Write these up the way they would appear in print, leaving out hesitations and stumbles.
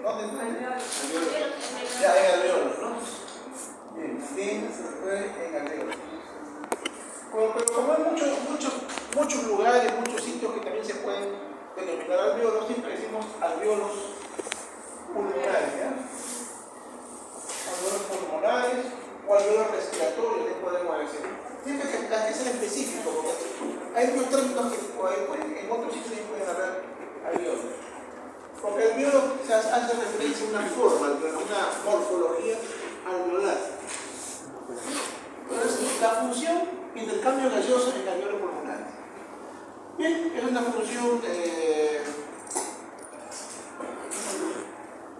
¿Dónde está? Ya, en alveolos, ¿no? Bien, fue en alveolos. Pero como hay muchos lugares, muchos sitios que también se pueden denominar alveolos, siempre decimos alveolos pulmonares, ¿ya? Alveolos pulmonares o alveolos respiratorios, les podemos decir. Siempre que ser específico, porque hay unos términos que en otros sitios pueden hablar alveolos. Porque alveolo se hace referencia a una forma, a una morfología alveolar. Entonces, la función intercambio gaseoso en alveolos pulmonares. Bien, es una función,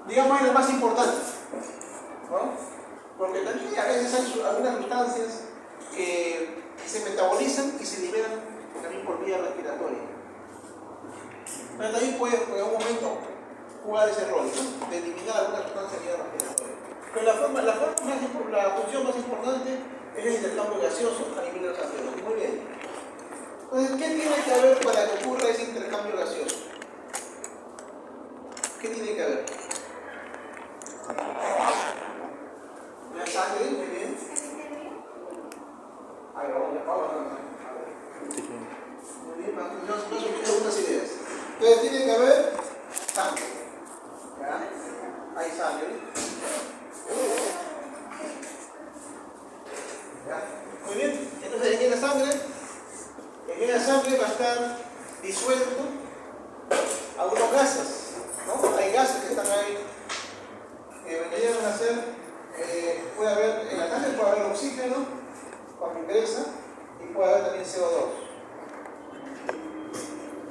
digamos, es la más importante, ¿no? Porque también a veces hay algunas sustancias que se metabolizan y se liberan también por vía respiratoria. Pero también puede en algún momento jugar ese rol, ¿no? De eliminar alguna sustancia vía respiratoria. Pero la función más importante es el intercambio gaseoso a nivel de los alveolos. Muy bien. Entonces, ¿qué tiene que haber para que ocurra ese intercambio gaseoso? ¿Qué tiene que haber? La sangre, muy bien. Ahí vamos. Muy bien, yo surgí algunas ideas. Entonces, tiene que haber sangre. ¿Ya? Hay sangre. ¿Ya? Muy bien. Entonces, en la sangre va a estar disuelto algunos gases, ¿no? Hay gases que están ahí que vendrían a ser, puede haber, en la sangre puede haber oxígeno cuando ingresa y puede haber también CO2,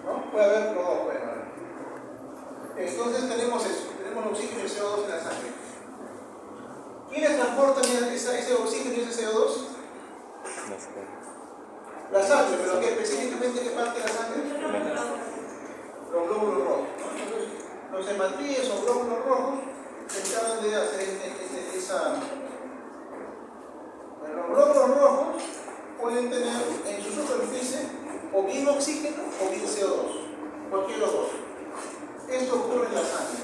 ¿no? Puede haber los dos, puede haber. Entonces tenemos eso, tenemos el oxígeno y el CO2 en la sangre. ¿Quiénes transportan ese oxígeno y ese CO2? La sangre, pero ¿qué específicamente qué parte de la sangre? Los glóbulos rojos, ¿no? Entonces, los hematíes o glóbulos rojos se encargan de hacer esa. Los glóbulos rojos pueden tener en su superficie o bien oxígeno o bien CO2, cualquiera de los dos. Esto ocurre en la sangre.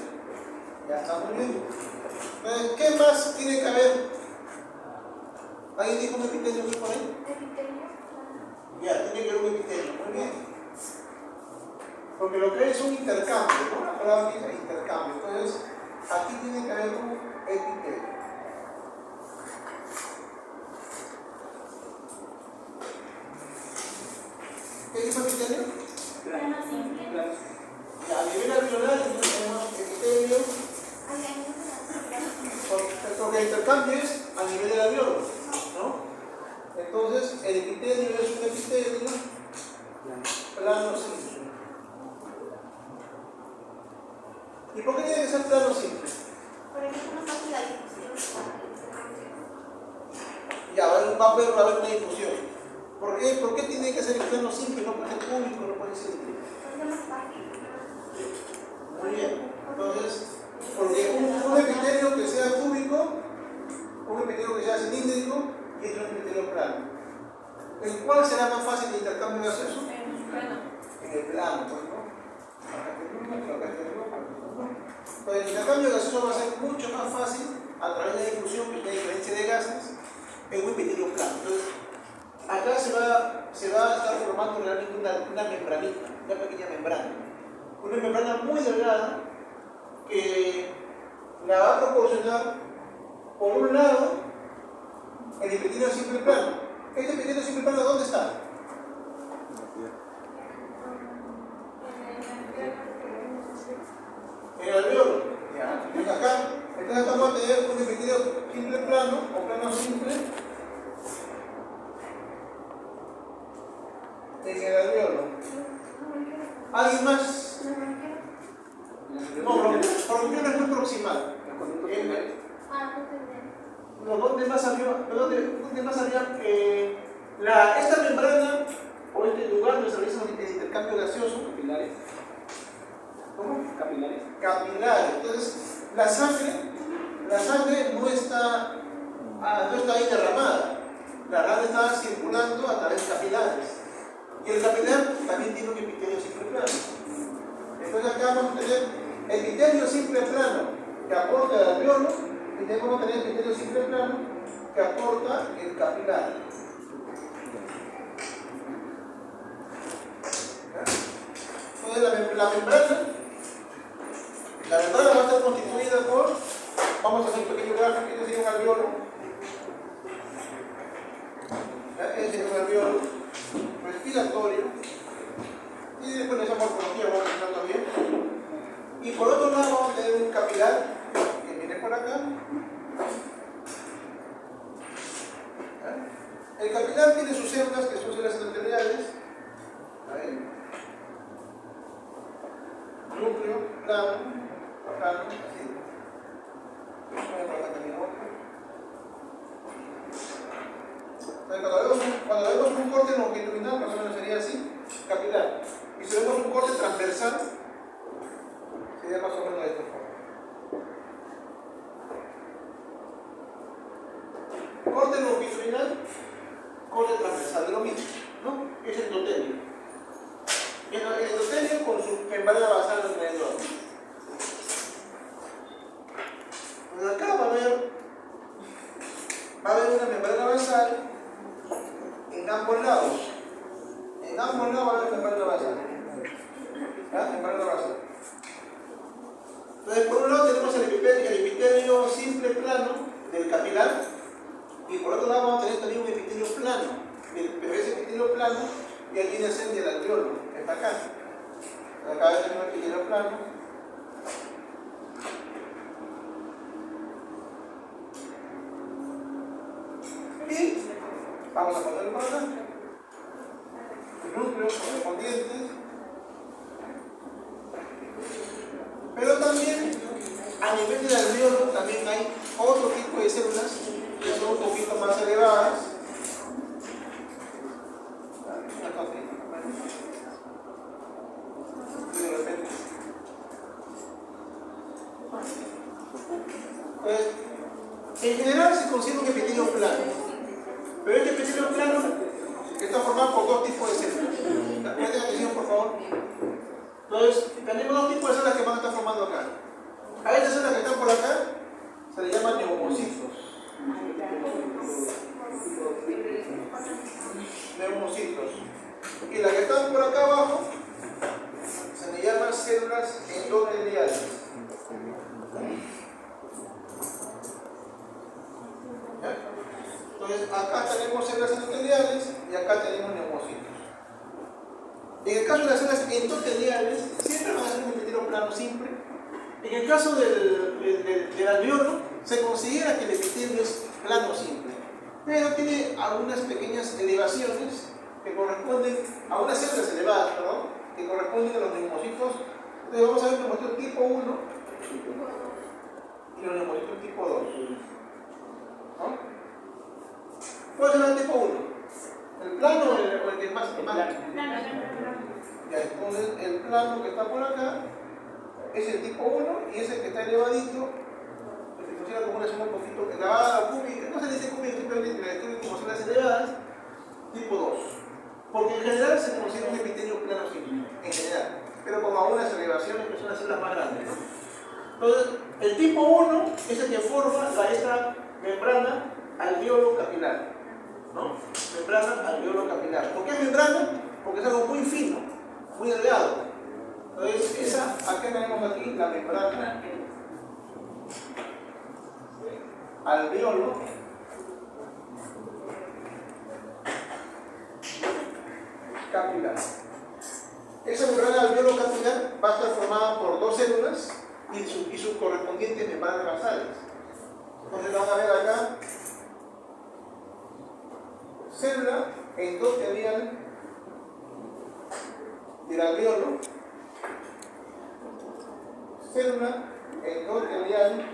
Ya está muy bien. Entonces, ¿qué más tiene que haber? ¿Alguien dijo un epitelio aquí por ahí? Ya, tiene que haber un epitelio, muy bien. Porque lo que es un intercambio, ¿no? La palabra dice intercambio. Entonces, aquí tiene que haber un epitelio. ¿Qué dice epitelio? Plano simple. Ya, a nivel alveolar tenemos epitelio. Porque el intercambio es a nivel del alveolo, ¿no? Entonces, el epitelio es un epitelio plano simple. ¿Y por qué tiene que ser plano simple? Porque es una fácil la difusión. Ya, va a haber una difusión. ¿Por qué tiene que ser el plano simple? No puede ser cúbico, no puede ser simple. Es más fácil. Muy bien. Entonces, porque un epitelio que sea cúbico, un epitelio que sea cilíndrico y otro epitelio plano. ¿En cuál será más fácil el intercambio gaseoso? En el plano, pues, ¿no? Entonces, el intercambio gaseoso va a ser mucho más fácil a través de la difusión, que es la diferencia de gases, en un epitelio plano. Entonces, acá se va a estar formando realmente una membranita, una pequeña membrana. Una membrana muy delgada que la va a proporcionar, por un lado, el epitelio simple plano. ¿Este epitelio simple plano dónde está? En el alveolo. Entonces acá vamos a tener un epitelio simple plano o plano simple en el alveolo. ¿Alguien más? No, bronquiolo es muy proximal. ¿Dónde más había? Esta membrana o este lugar donde se realiza el intercambio gaseoso, capilares. ¿Cómo? Capilares. Entonces, la sangre no está ahí derramada. La sangre está circulando a través de capilares. Y el capilar también tiene un epitelio simple plano. Entonces acá vamos a tener epitelio simple plano que aporta el alveolo, y tenemos que tener epitelio simple plano que aporta el capilar. Entonces la membrana va a estar constituida por, vamos a hacer un pequeño gráfico, este sería un alveolo. Este es un alveolo respiratorio. Y después de esa morfología vamos a mencionar también. Y por otro lado vamos a tener un capilar que viene por acá. El capilar tiene sus células que son células endoteliales. Ahí. Núcleo, plano, así. Voy a colocar también otro. Entonces, cuando vemos un corte longitudinal, más o menos sería así, capilar. Y si vemos un corte transversal, sería más o menos de esta forma. Corte longitudinal, corte transversal, de lo mismo, ¿no? Es el endotelio. El endotelio con su membrana basal alrededor. Pues acá va a haber una membrana basal en ambos lados. En ambos lados va a haber membrana basal. Membrana basal. Entonces, por un lado tenemos el epitelio simple plano del capilar, y por otro lado vamos a tener también un epitelio plano. Pero ese epitelio plano ya viene a ser del alveolo, que está acá. Acá tenemos el epitelio plano. Y vamos a ponerlo por acá. Núcleos correspondientes. Pero también a nivel del alveolo también hay otro tipo de células que son un poquito más elevadas. De repente. Pues, en general se considera un epitelio plano. Pero este epitelio plano está formado por dos tipos de células. Presten atención, por favor. Entonces, tenemos dos tipos de células que van a estar formando acá. A estas células que están por acá se les llaman neumocitos. Neumocitos. Y las que están por acá abajo se les llaman células endoteliales. ¿Ya? Entonces, acá tenemos células endoteliales y acá tenemos neumocitos. En el caso de las células endoteliales, siempre van a ser un epitelio plano simple. En el caso del alveolo, se considera que el epitelio es plano simple, pero tiene algunas pequeñas elevaciones que corresponden a unas células elevadas, que corresponden a los neumocitos. Entonces vamos a ver los neumocitos tipo 1 y los neumocitos tipo 2. ¿Cuál será el tipo 1? ¿El plano o el que más? Ya, entonces el plano que está por acá es el tipo 1 y ese que está elevadito, que se considera como una suma un poquito elevada, cúbica, no se dice cúbica, simplemente la describe como células elevadas, tipo 2. Porque en general se considera un epitelio plano simple, en general, pero con algunas elevaciones que son las células más grandes, Entonces, el tipo 1 es el que forma esta membrana alveolo capilar, Membrana alveolo capilar. ¿Por qué membrana? Porque es algo muy fino, muy delgado. Entonces, acá tenemos aquí la membrana alveolo capilar. Esa membrana alveolo capilar va a estar formada por dos células y sus correspondientes membranas basales. Entonces van a ver acá célula endotelial del alveolo, célula endotelial,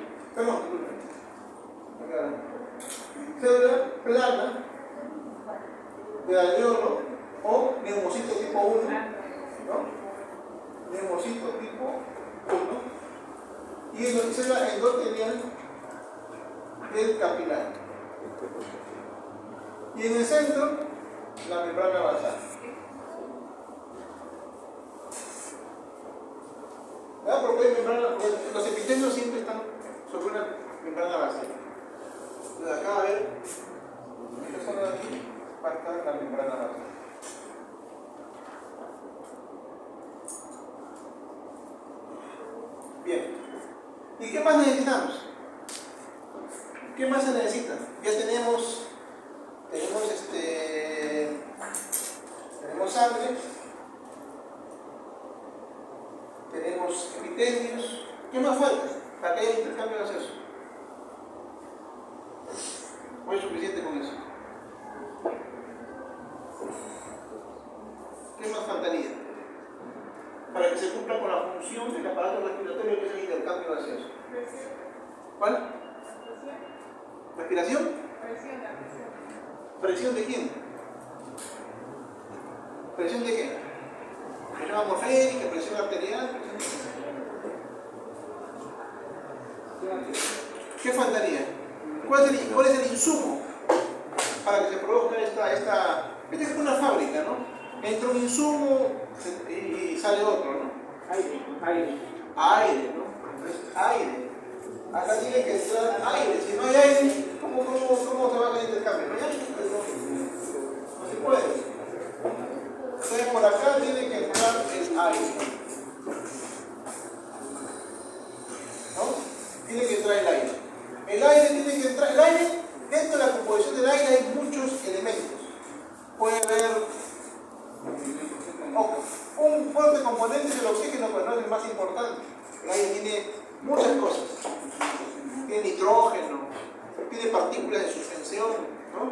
célula plana del alveolo o neumocito tipo 1, Neumocito tipo 1 y célula endotelial del capilar. Y en el centro, la membrana basal. ¿Verdad? Porque hay membrana ¿Y qué más necesitamos? ¿Qué más se necesita? Ya tenemos sangre, tenemos epitelios. ¿Qué más falta para que haya intercambio gaseoso? ¿O es suficiente con eso? ¿Qué más faltaría para que se cumpla con la función del aparato respiratorio, que es el intercambio gaseoso? ¿Cuál? ¿Respiración? ¿Presión de quién? ¿Presión de qué? ¿Presión atmosférica? ¿Presión arterial? ¿Qué faltaría? ¿Cuál es el insumo para que se produzca esta es como una fábrica, ¿no? Entra un insumo y sale otro, ¿no? Aire, ¿no? Entonces, aire. Acá tiene que entrar aire. Si no hay aire, ¿cómo se va a hacer el intercambio? No hay aire, no se puede. Entonces por acá tiene que entrar el aire. ¿No? Tiene que entrar el aire. El aire, dentro de la composición del aire hay muchos elementos. Puede haber un fuerte componente del oxígeno, pero no es el más importante. El aire tiene muchas cosas. Tiene nitrógeno, tiene partículas de suspensión, ¿no?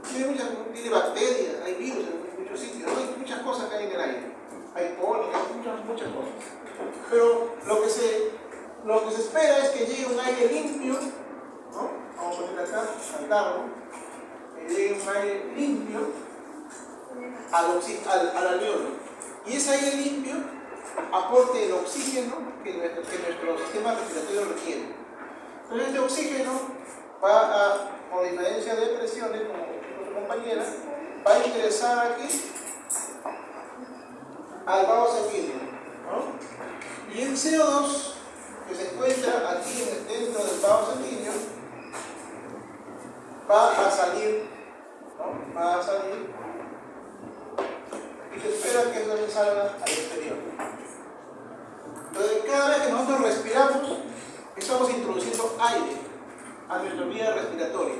Tiene bacterias, hay virus en muchos sitios, ¿no? Hay muchas cosas que hay en el aire. Hay polen, hay muchas cosas. Pero lo que se espera es que llegue un aire limpio, ¿no? Vamos a poner acá, saltarlo, que llegue un aire limpio al alveolo. Y ese aire limpio aporte el oxígeno que nuestro sistema respiratorio requiere. Entonces este oxígeno por diferencia de presiones, como dijo su compañera, va a ingresar aquí al vaso sanguíneo, ¿no? Y el CO2 que se encuentra aquí dentro del vaso sanguíneo va a salir, ¿no? Va a salir y se espera que eso también salga al exterior. Entonces, cada vez que nosotros respiramos, estamos introduciendo aire a nuestra vía respiratoria.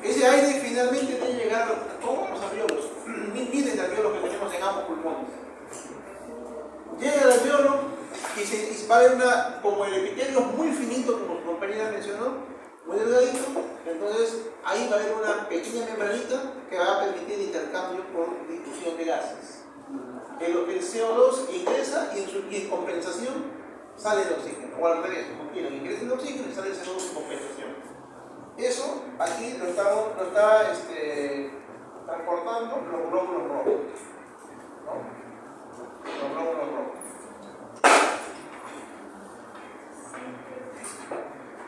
Ese aire finalmente debe llegar a todos los alveolos, miles de alveolos que tenemos en ambos pulmones. Llega al alveolo y va a haber como el epitelio muy finito, como su compañera mencionó, muy delgadito. Entonces ahí va a haber una pequeña membranita que va a permitir el intercambio por difusión de gases. El CO2 ingresa y en compensación sale el oxígeno, o al revés, como quieran, ingresa el oxígeno y sale el CO2 en compensación. Eso aquí lo está transportando los glóbulos rojos, ¿no? Los glóbulos rojos.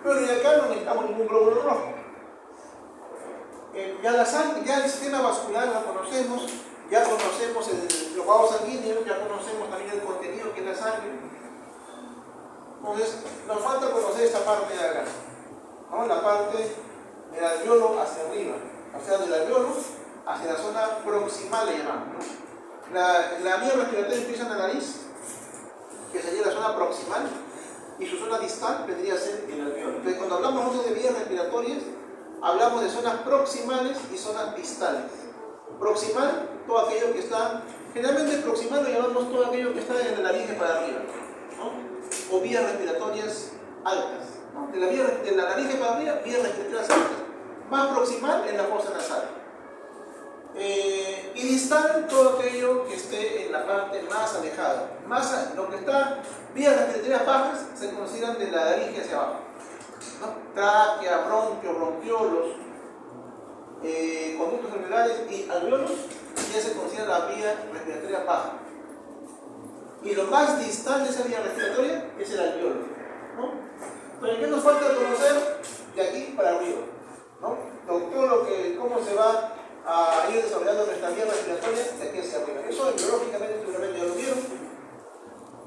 Pero y acá no necesitamos ningún glóbulo rojo. Ya el sistema vascular lo conocemos, ya conocemos los vasos sanguíneos, ya conocemos también el contenido que es la sangre. Entonces, nos falta conocer esta parte de acá, ¿no? La parte del alveolo hacia arriba, o sea, del alveolo hacia la zona proximal, le llamamos, ¿no? La vía respiratoria empieza en la nariz, que sería la zona proximal, y su zona distal vendría a ser el alveolo. Entonces, cuando hablamos nosotros de vías respiratorias, hablamos de zonas proximales y zonas distales. Proximal, todo aquello que está, generalmente proximal lo llamamos todo aquello que está de la nariz para arriba, ¿no? O vías respiratorias altas, ¿no? De la nariz para arriba, vías respiratorias altas. Más proximal en la fosa nasal. Y distal, todo aquello que esté en la parte más alejada. Lo que está, vías respiratorias bajas se consideran de la nariz hacia abajo, ¿no? Tráquea, bronquio, bronquiolos, conductos alveolares y alveolos ya se considera la vía respiratoria baja. Y lo más distal de esa vía respiratoria es el alveolo, ¿no? Pero ¿qué nos falta conocer de aquí para arriba, ¿no? Cómo se va a ir desarrollando nuestra vía respiratoria de aquí hacia arriba. Eso biológicamente seguramente ya lo vieron.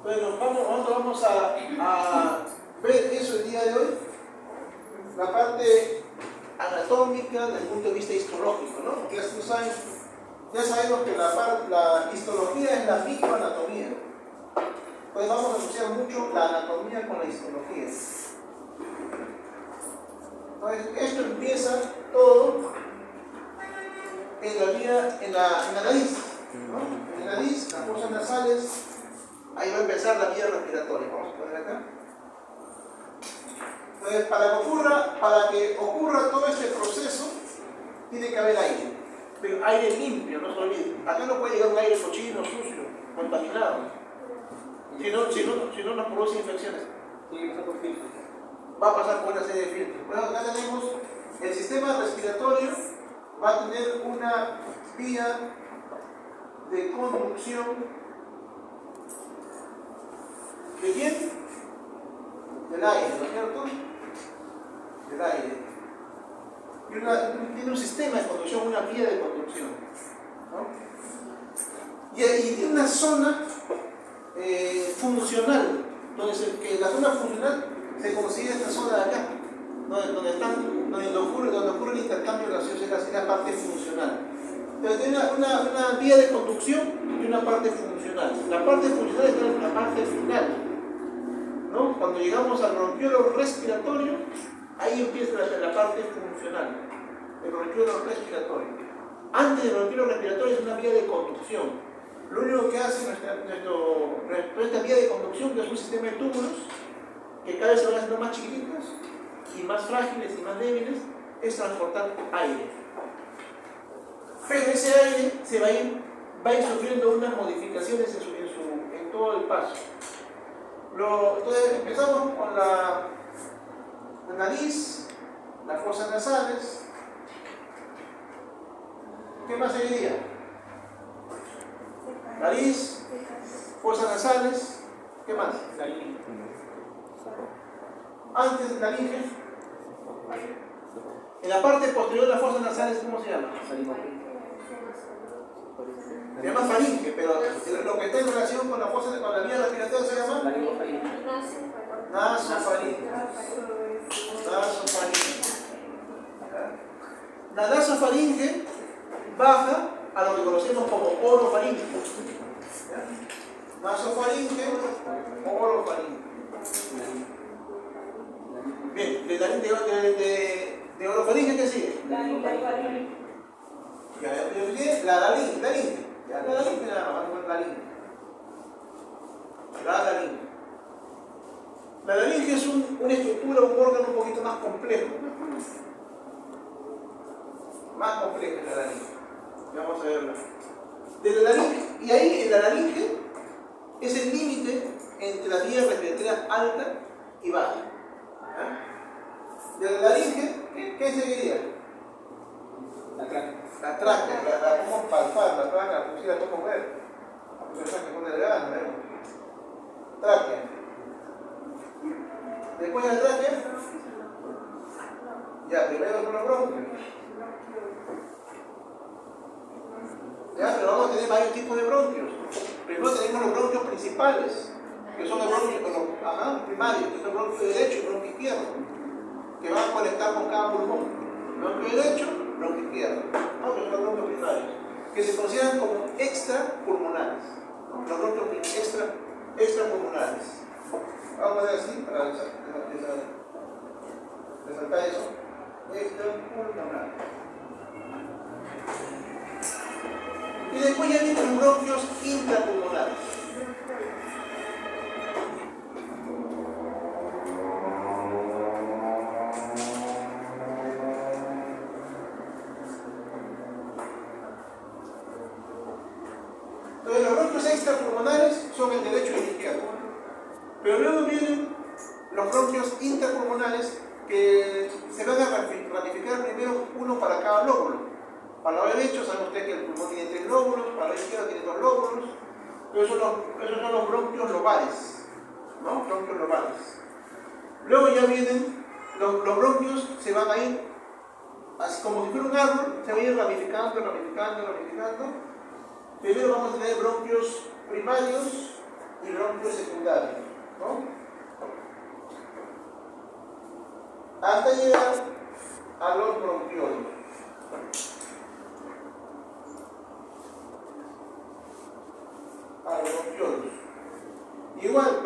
Bueno, vamos a ver eso el día de hoy. La parte anatómica desde el punto de vista histológico, ¿no? Porque ya sabemos que la histología es la microanatomía. Pues vamos a asociar mucho la anatomía sistema con la histología. Entonces, esto empieza todo en la vía, en la nariz, ¿no? En la nariz, las fosas nasales, ahí va a empezar la vía respiratoria. Vamos a poner acá. Entonces, para que ocurra todo este proceso, tiene que haber aire. Pero aire limpio, no se olviden. Acá no puede llegar un aire cochino, sucio, contaminado. Si no nos produce infecciones. Va a pasar por una serie de filtros. Bueno, acá tenemos el sistema respiratorio, va a tener una vía de conducción. ¿De quién? Del aire, ¿no es cierto? Del aire. Y tiene un sistema de conducción, una vía de conducción, ¿no? Y tiene una zona funcional, que la zona funcional se considera esta zona de acá, donde ocurre el intercambio gaseoso, es la parte funcional. Entonces tiene una vía de conducción y una parte funcional. La parte funcional está en la parte final, ¿no? Cuando llegamos al bronquiolo respiratorio, ahí empieza la parte funcional, el bronquiolo respiratorio. Antes del bronquiolo respiratorio es una vía de conducción. Lo único que hace nuestra vía de conducción, que es un sistema de túbulos, que cada vez se van haciendo más chiquititos y más frágiles y más débiles, es transportar aire. Pero ese aire va a ir sufriendo unas modificaciones en todo el paso. Entonces empezamos con la nariz, las fosas nasales. ¿Qué más seguiría? Nariz, fosas nasales. ¿Qué más? Antes de laringe. En la parte posterior de las fosas nasales, ¿cómo se llama? Se llama faringe, pero lo que está en relación con la vía respiratoria se llama nasofaringe. La nasofaringe baja a lo que conocemos como orofaringe. Nasofaringe o orofaringe. Bien, de orofaringe, ¿qué sigue? La laringe. La laringe. La laringe es una estructura, un órgano un poquito más complejo. Más compleja es la laringe. Vamos a verla. De la laringe, y ahí en la laringe es el límite entre las vías respiratorias alta y baja. De la laringe, ¿qué seguiría? La tráquea. La podemos palpar, la tráquea, la la podemos ver. La persona que pone delgada, ¿no vemos? Tráquea. Después de la tráquea, ya, primero son los bronquios. Ya, pero vamos a tener varios tipos de bronquios. Primero tenemos los bronquios principales, que son los bronquios primarios, que son el bronquio derecho y bronquio izquierdo, que van a conectar con cada pulmón. Bronquio derecho, bronquio izquierdo. No, que son los bronquios primarios, que se consideran como extrapulmonares. Los bronquios extrapulmonares. Vamos a ver así para resaltar eso. Extrapulmonares. Y después ya vienen los bronquios intrapulmonares. Entonces los bronquios extrapulmonares son el derecho y el izquierdo. Pero luego vienen los bronquios intrapulmonares que se van a ramificar primero uno para cada lóbulo. Para el lado derecho saben ustedes que el pulmón tiene 3 lóbulos, para el lado izquierdo tiene 2 lóbulos. Esos son los bronquios lobares, ¿no? Bronquios lobares. Luego ya vienen los bronquios, se van a ir, así como si fuera un árbol, se va a ir ramificando. Primero vamos a tener bronquios primarios y bronquios secundarios, ¿no? Hasta llegar a los bronquiolos. Igual,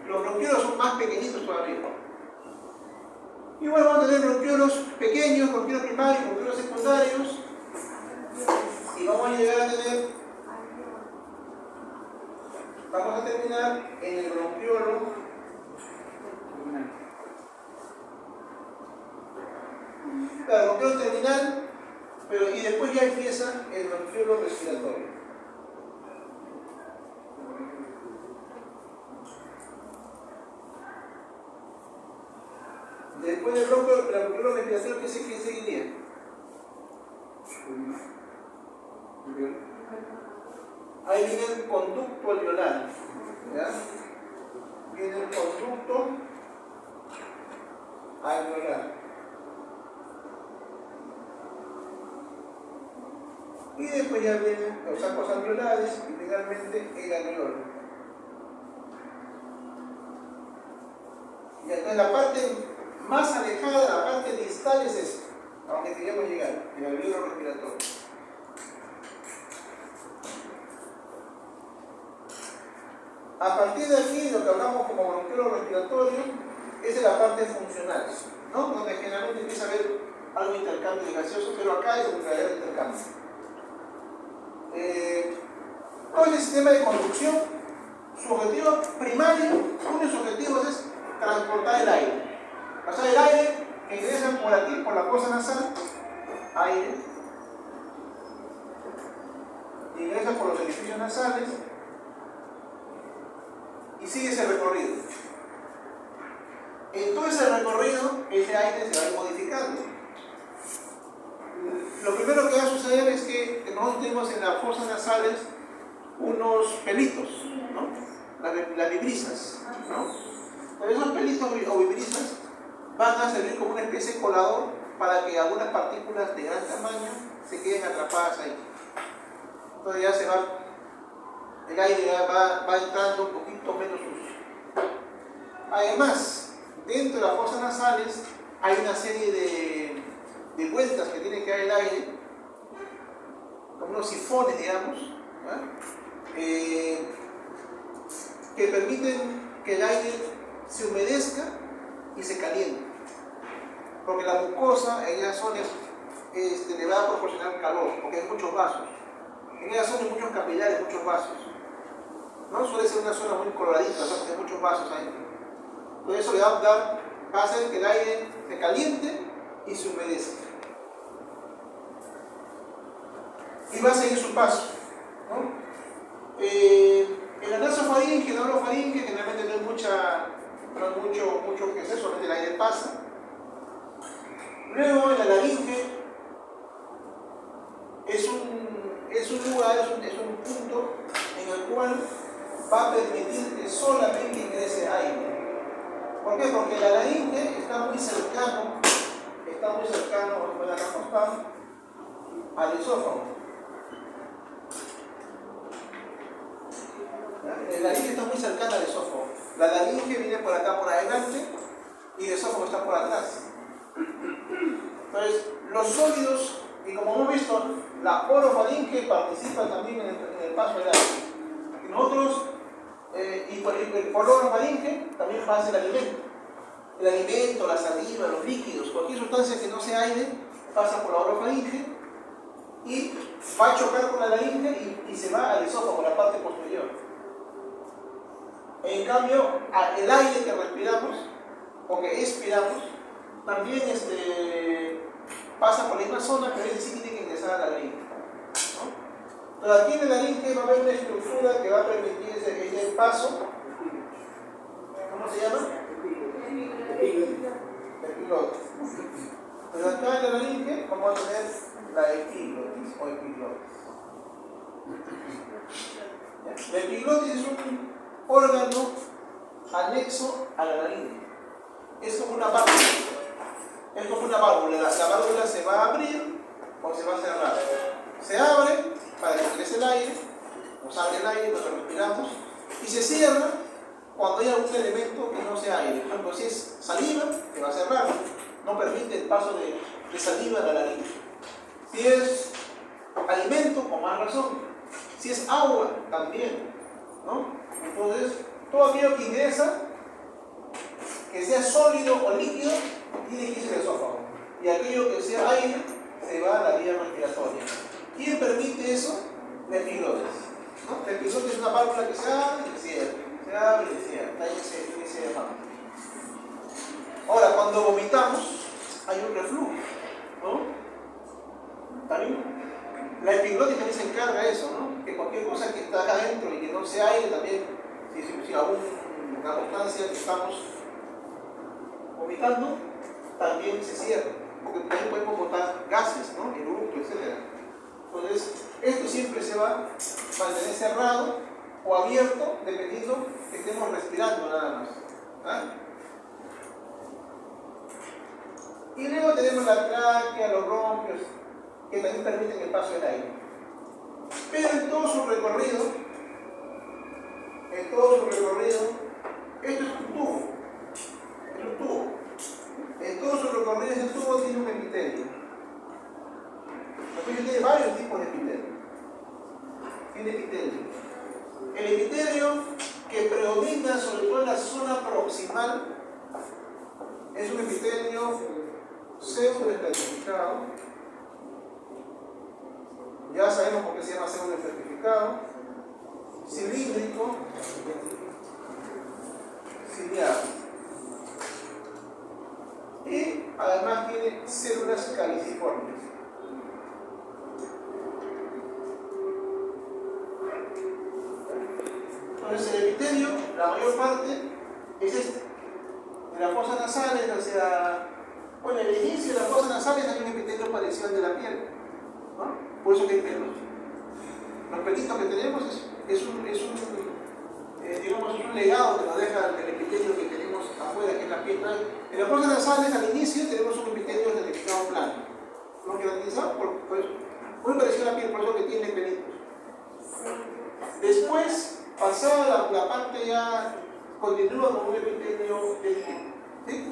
los bronquiolos son más pequeñitos todavía. Igual vamos a tener bronquiolos pequeños, bronquiolos primarios, bronquiolos secundarios, y vamos a llegar a tener, vamos a terminar en el bronquiolo claro, bronquiolo terminal, pero y después ya empieza el bronquiolo respiratorio. Después del bronquiolo respiratorio, ¿qué seguiría? Ahí viene el conducto alveolar, ¿ya? Viene el conducto alveolar. Y después ya vienen los sacos alveolares y finalmente el alveolo. Y entonces la parte más alejada, la parte distal es esta, a donde queríamos llegar, el alveolo respiratorio. A partir de aquí, lo que hablamos como bronquiolo respiratorio es de la parte funcional, ¿no? Donde generalmente empieza a haber algo de intercambio de gaseoso, pero acá es donde hay intercambio. ¿Cuál es el sistema de conducción? Su objetivo primario, uno de sus objetivos es transportar el aire. O sea, el aire que ingresa por aquí, por la fosa nasal, aire, ingresa por los orificios nasales y sigue ese recorrido. En todo ese recorrido, ese aire se va a ir modificando. Lo primero que va a suceder es que nosotros tenemos en las fosas nasales unos pelitos, ¿no? Las vibrisas, ¿no? Pero esos pelitos o vibrisas van a servir como una especie de colador para que algunas partículas de gran tamaño se queden atrapadas ahí. Entonces ya se va, el aire ya va entrando un poquito menos sucio. Además, dentro de las fosas nasales hay una serie de vueltas que tiene que dar el aire, como unos sifones, digamos, que permiten que el aire se humedezca y se caliente. Porque la mucosa en esas zonas le va a proporcionar calor, porque hay muchos vasos. En esas zonas hay muchos capilares, muchos vasos. ¿No? Suele ser una zona muy coloradita, o sea, porque hay muchos vasos ahí. Entonces eso le va a hacer que el aire se caliente y se humedezca. Y va a seguir su paso, ¿no? En la nasofaringe, en la orofaringe, generalmente no hay mucho que hacer, solamente el aire pasa. Luego en la laringe es un lugar, es un punto en el cual va a permitir que solamente ingrese aire. ¿Por qué? Porque la laringe está muy cercano, al esófago. La laringe está muy cercana al esófago. La laringe viene por acá por adelante y el esófago está por atrás. Entonces, los sólidos, y como hemos visto, la orofaringe participa también en el paso del aire. Y nosotros, y por la orofaringe también pasa el alimento. El alimento, la saliva, los líquidos, cualquier sustancia que no sea aire, pasa por la orofaringe y va a chocar con la laringe y se va al esófago, la parte posterior. En cambio, el aire que respiramos o que expiramos también pasa por la misma zona, pero ese sí tiene que ingresar a la laringe, ¿no? Pero aquí en la laringe va a haber una estructura que va a permitir ese paso. ¿Cómo se llama? Epiglotis. Pero acá en la laringe vamos a tener la epiglotis o epiglotis. La epiglotis es un órgano anexo a la laringe. Es como una válvula. Es como una válvula. La válvula se va a abrir o se va a cerrar. Se abre para que ingrese el aire, nos abre el aire cuando respiramos, y se cierra cuando hay algún elemento que no sea aire. Por ejemplo, si es saliva, se va a cerrar, no permite el paso de saliva a la laringe. Si es alimento, con más razón. Si es agua, también, ¿no? Entonces, todo aquello que ingresa sea sólido o líquido tiene que irse al esófago. Y aquello que sea aire se va a la vía respiratoria. ¿Quién permite eso? La epiglotis, ¿no? La epiglotis es una válvula que se abre y se cierra, se abre y se cierra, está en ese afán. Ahora, cuando vomitamos, hay un reflujo, ¿no? ¿Está bien? La epiglotis también se encarga de eso, ¿no? Que cualquier cosa que está acá adentro y que no sea aire también, si aún una constancia que estamos vomitando, también se cierra, porque también podemos botar gases, ¿no? Eructo, etc. Entonces, esto siempre se va a mantener cerrado o abierto dependiendo que estemos respirando nada más. ¿Ah? Y luego tenemos la tráquea, los bronquios, que también permiten el paso del aire. Pero en todo su recorrido, esto es un tubo. Es un tubo. En todo su recorrido ese tubo tiene un epitelio. Después tiene varios tipos de epitelio. Tiene epitelio. El epitelio que predomina sobre todo en la zona proximal es un epitelio pseudoestratificado. Ya sabemos por qué se llama pseudoestratificado. Cilíndrico, ciliado. Y además tiene células caliciformes. Entonces el epitelio, la mayor parte, es este. De las fosas nasales, o sea, bueno, en el inicio de las fosas nasales hay un epitelio parecido al de la piel, ¿no? Por eso que hay pelos. Los pelitos que tenemos es un legado que nos deja el epitelio que tenemos afuera, que es la piel. En las fosas nasales, al inicio, tenemos un epitelio estratificado plano. ¿No quedatizado? Por eso. Muy parecido a la piel, por eso que tiene pelitos. Después, pasada la parte ya continúa con un epitelio líquido. ¿Sí?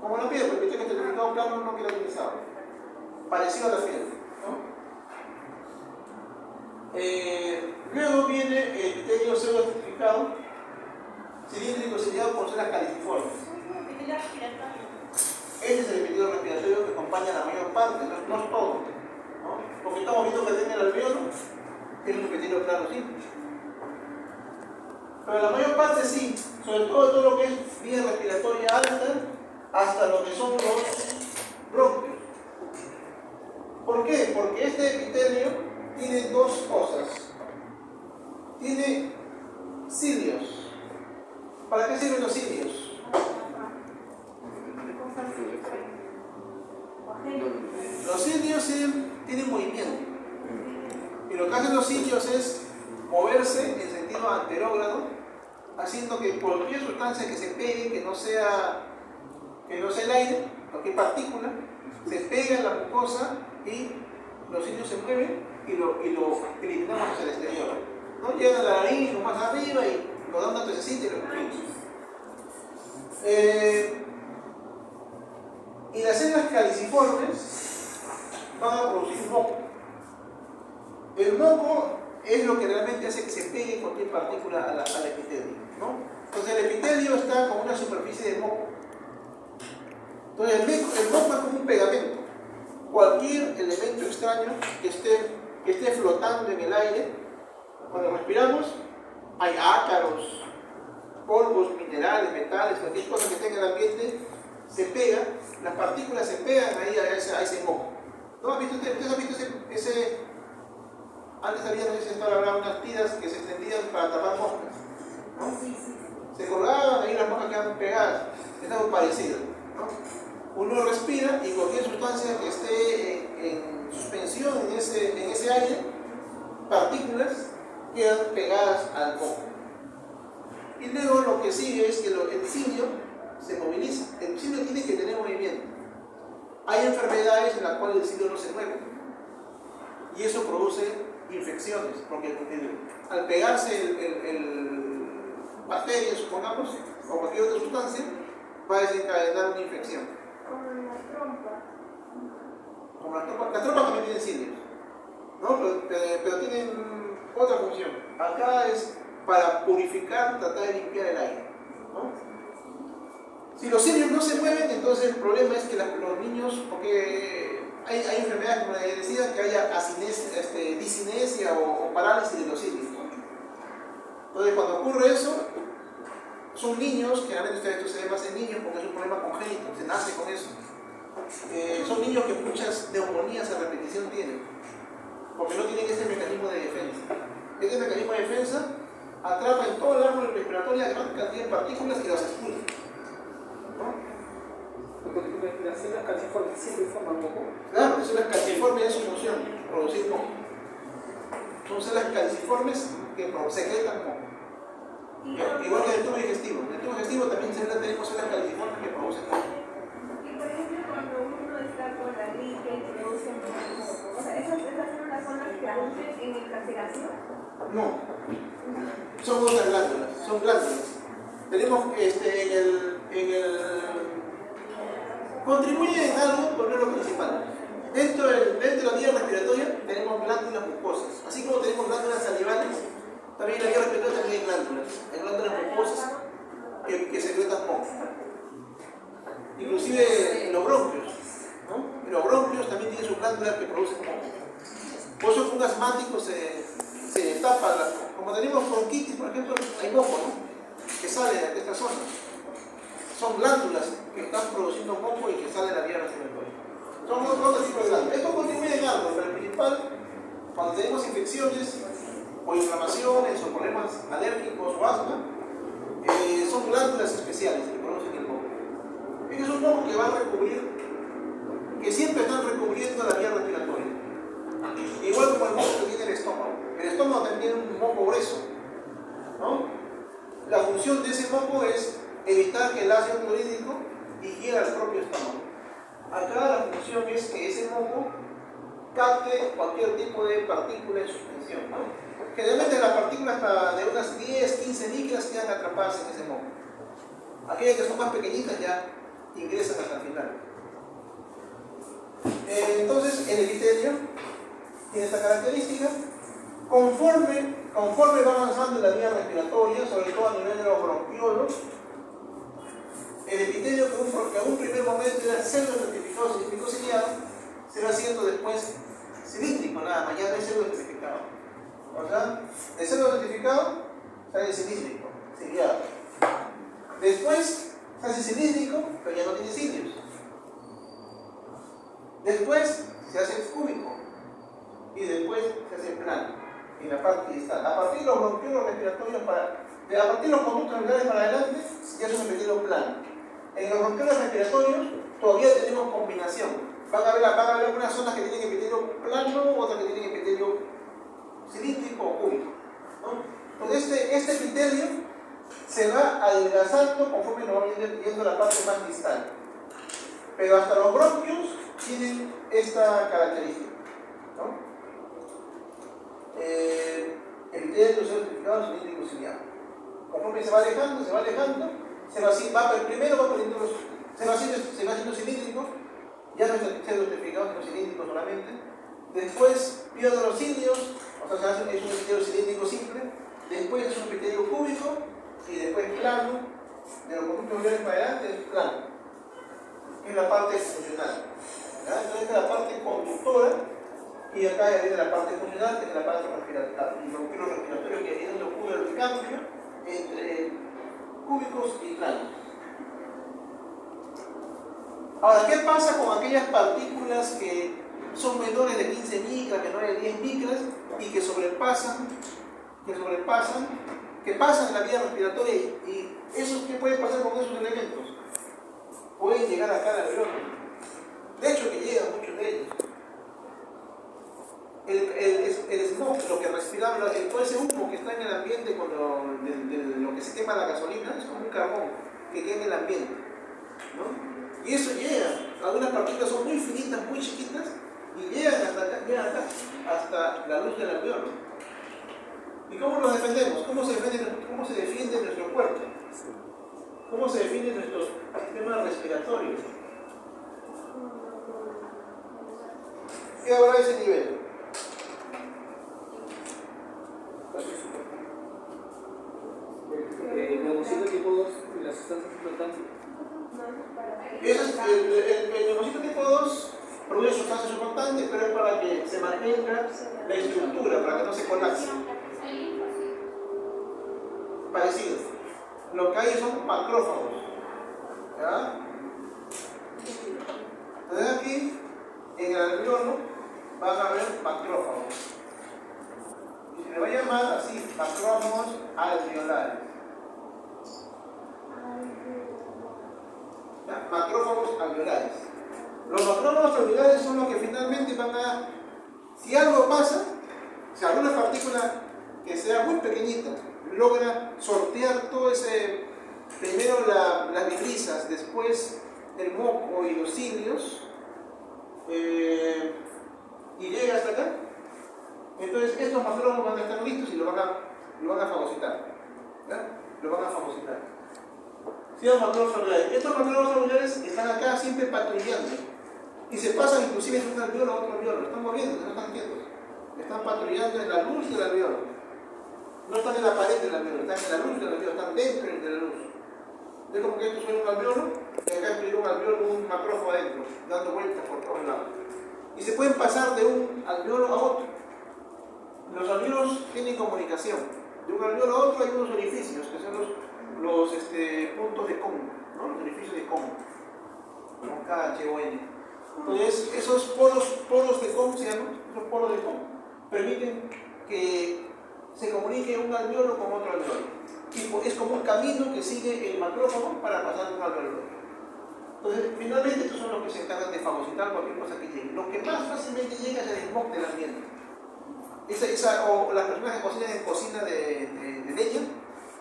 Como la piel, porque tiene estratificado plano no queratizado. Parecido a la piel, ¿no? Luego viene el epitelio pseudoestratificado, cilíndrico ciliado por células caliciformes. Ese es el epitelio respiratorio que acompaña la mayor parte, no es todo, ¿no? Porque estamos viendo que tiene el alveolo, es un epitelio plano simple. Pero la mayor parte sí, sobre todo lo que es vía respiratoria alta, hasta lo que son los bronquios. ¿Por qué? Porque este epitelio tiene dos cosas. Tiene cilios. ¿Para qué sirven los cilios? Los cilios tienen movimiento. Y lo que hacen los cilios es moverse en sentido anterógrado, haciendo que cualquier sustancia que se pegue, que no sea el aire, cualquier partícula, se pega en la mucosa y los cilios se mueven y lo eliminamos hacia el exterior. ¿No? Llegan a la nariz, lo más arriba y lo dan una tosecita y lo escupimos. Y las células caliciformes van a producir moco. El moco es lo que realmente hace que se pegue cualquier partícula al epitelio, ¿no? Entonces el epitelio está con una superficie de moco. Entonces el moco es como un pegamento. Cualquier elemento extraño que esté flotando en el aire, cuando respiramos, hay ácaros, polvos, minerales, metales, cualquier cosa que tenga en el ambiente, se pega, las partículas se pegan ahí a ese moco. ¿No? ¿Ustedes han visto ese? Antes había, no sé si estaba hablando, unas tiras que se extendían para tapar moscas, ¿no? Se colgaban, ahí las moscas quedaban pegadas. Es algo parecido, ¿no? Uno respira y cualquier sustancia que esté en suspensión en ese aire, partículas quedan pegadas al moco. Y luego lo que sigue es que el cilio se moviliza. El cilio tiene que tener movimiento. Hay enfermedades en las cuales el cilio no se mueve. Y eso produce infecciones, porque al pegarse bacterias, supongamos, o cualquier otra sustancia, va a desencadenar una infección. Como las trompas también tienen cilios, ¿no? Pero tienen otra función. Acá es para purificar, tratar de limpiar el aire, ¿no? Si los cilios no se mueven, entonces el problema es que los niños, porque hay enfermedades, como les decía, que haya disinesia o parálisis de los cilios, ¿no? Entonces, cuando ocurre eso, son niños, generalmente esto se ve más en niños porque es un problema congénito, se nace con eso. Son niños que muchas neumonías a repetición tienen, porque no tienen ese mecanismo de defensa. Este mecanismo de defensa atrapa en todo el árbol respiratorio a gran cantidad de partículas y las expulsa, ¿no? Porque las células calciformes siempre forman moco. Claro, las células calciformes es su función, producir moco. Son células calciformes que secretan moco. Igual que en el tubo digestivo. En el tubo digestivo también tenemos células calciformes que producen moco. Y por ejemplo, cuando uno está con la gripe y produce moco, o sea, esas células son las que producen en exageración. No, son otras glándulas, son glándulas. Tenemos contribuye en algo, pero no es lo principal. Dentro de la vía respiratoria tenemos glándulas mucosas, así como tenemos glándulas salivales, también en la vía respiratoria también hay glándulas. Hay glándulas mucosas que secretan moco. Inclusive en los bronquios, ¿no? En los bronquios también tienen sus glándulas que producen moco. Por eso que un asmático se tapa, como tenemos bronquitis, por ejemplo, hay moco, ¿no? Que sale de esta zona. Son glándulas que están produciendo moco y que salen de la vía respiratoria. Son otro tipo de glándulas. Esto contribuye en algo, pero el principal, cuando tenemos infecciones o inflamaciones o problemas alérgicos o asma, son glándulas especiales que producen el moco. Este es un moco que va a recubrir, que siempre están recubriendo la vía respiratoria. Igual como el moco que tiene el estómago. El estómago también tiene un moco grueso, ¿no? La función de ese moco es evitar que el ácido clorhídrico higiera el propio estómago. Acá la función es que ese moco capte cualquier tipo de partícula en suspensión, ¿no? Generalmente las partículas hasta de unas 10, 15 micras quedan atrapadas en ese moco. Aquellas que son más pequeñitas ya ingresan hasta el final. Entonces el epitelio tiene esta característica. Conforme va avanzando en la vía respiratoria, sobre todo a nivel de los bronquiolos, el epitelio que en un primer momento era cilíndrico ciliado, se va haciendo después cilíndrico, nada más, ya no es cilíndrico. O sea, de cilíndrico sale cilíndrico, ciliado. Después se hace cilíndrico, pero ya no tiene cilios. Después se hace cúbico y después se hace plano. En la parte distal. A partir de los bronquiolos respiratorios a partir de los conductos alveolares para adelante, ya es un epitelio plano. En los bronquiolos respiratorios todavía tenemos combinación. Van a haber algunas zonas que tienen epitelio plano, otras que tienen epitelio cilíndrico o cúbico, ¿no? Entonces este epitelio se va adelgazando conforme nos va yendo la parte más distal. Pero hasta los bronquios tienen esta característica, ¿no? El epitelio certificado cilíndrico ciliado. Conforme se va alejando, primero va poniendo se va haciendo cilíndrico, ya no es certificado, sino cilíndrico solamente. Después pierde los cilios, o sea, es un epitelio cilíndrico simple. Después es un epitelio cúbico y después plano. De los conductos alveolares para adelante es plano. Es la parte funcional. ¿Ya? Entonces esta es la parte conductora. Y acá ya viene la parte funcional, que es la parte respiratoria, el bronquio respiratorio, que es donde ocurre el cambio entre cúbicos y planos. Ahora, ¿qué pasa con aquellas partículas que son menores de 15 micras, menores de 10 micras y que pasan en la vía respiratoria? ¿Y eso qué puede pasar con esos elementos? Pueden llegar acá al alveolo. De hecho, que llegan muchos de ellos. El smog, lo que respiramos, todo ese humo que está en el ambiente de lo que se quema la gasolina, es como un carbón que queda en el ambiente, ¿no? Y eso llega, algunas partículas son muy finitas, muy chiquitas, y llegan hasta acá, hasta la luz del alveolo. ¿Y cómo nos defendemos? ¿Cómo se defiende nuestro cuerpo? ¿Cómo se defiende nuestro sistema respiratorio? ¿Qué habrá a ese nivel? el neumocito tipo 2 y las sustancias flotantes. El neumocito tipo 2 produce sustancias surfactantes, pero es para que se mantenga la estructura, para que no se colapse. Parecido. Lo que hay son macrófagos. ¿Ya? Entonces aquí, en el alveolo, van a haber macrófagos. Y se le va a llamar así, macrófagos alveolares. ¿Ya? Macrófagos alveolares. Los macrófagos alveolares son los que finalmente van a, si algo pasa, si alguna partícula que sea muy pequeñita logra sortear todo ese, primero las vibrisas, después el moco y los cilios, y llega hasta acá, entonces estos macrófagos van a estar listos y lo van a fagocitar. ¿Ya? Lo van a fagocitar. Sí, los macrófagos alveolares. Estos macrófagos alveolares están acá siempre patrullando y se pasan inclusive de un alveolo a otro alveolo, están moviendo, no están quietos, están patrullando en la luz del alveolo. No están en la pared del alveolo, están en la luz del alveolo, están dentro de la luz. Es como que esto suena un alveolo y acá estoy un alveolo, un macrófago adentro, dando vueltas por todos lados. Y se pueden pasar de un alveolo a otro. Los alveolos tienen comunicación. De un alveolo a otro hay unos orificios, que son los puntos de Kohn, ¿no? Los orificios de Kohn, con K-H-O-N. Entonces, esos poros de Kohn se llaman, esos poros de Kohn, permiten que se comunique un alveolo con otro alveolo. Y es como un camino que sigue el macrófago para pasar de un alveolo a otro. Entonces, finalmente, estos son los que se encargan de fagocitar cualquier cosa que llegue. Lo que más fácilmente llega es el smog del ambiente. O las personas que cocinan en cocina de leña,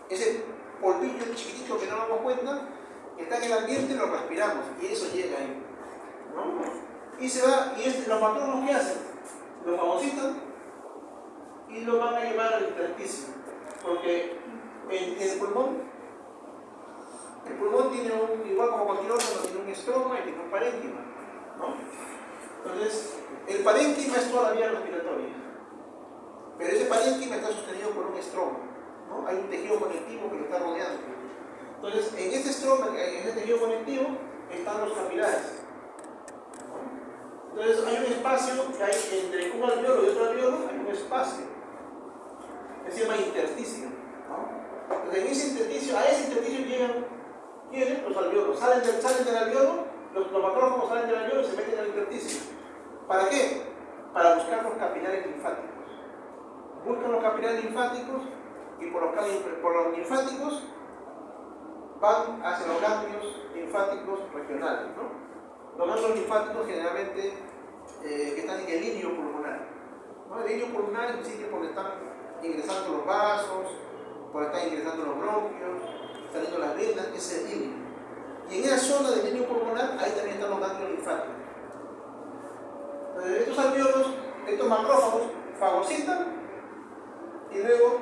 ese polvillo chiquitito que no nos damos cuenta, que está en el ambiente, lo respiramos y eso llega ahí, ¿no? Y se va, y los macrófagos, ¿qué hacen? Lo fagocitan y lo van a llevar al intersticio, porque en el pulmón tiene igual como cualquier órgano, tiene un estroma y tiene un parénquima, ¿no? Entonces, el parénquima es toda la vía respiratoria, pero ese parénquima está sostenido por un estroma, ¿no? Hay un tejido conectivo que lo está rodeando. Entonces, en ese estroma, en ese tejido conectivo, están los capilares, ¿no? Entonces, hay un espacio que hay entre un alveolo y otro alveolo, hay un espacio que se llama intersticio, ¿no? Entonces, en ese intersticio, a ese intersticio llegan los alveolos, salen del alveolo, los macrófagos salen del alveolo y se meten al intersticio. ¿Para qué? Para buscar los capilares linfáticos. Buscan los capilares linfáticos y por los linfáticos van hacia los ganglios linfáticos regionales, ¿no? Los ganglios linfáticos generalmente que están en el ilio pulmonar, ¿no? El ilio pulmonar es un sitio donde están ingresando los vasos, donde están ingresando los bronquios, saliendo las venas, ese es el ilio. Y en esa zona del ilio pulmonar, ahí también están los ganglios linfáticos. Entonces, estos alveolos, estos macrófagos, fagocitan y luego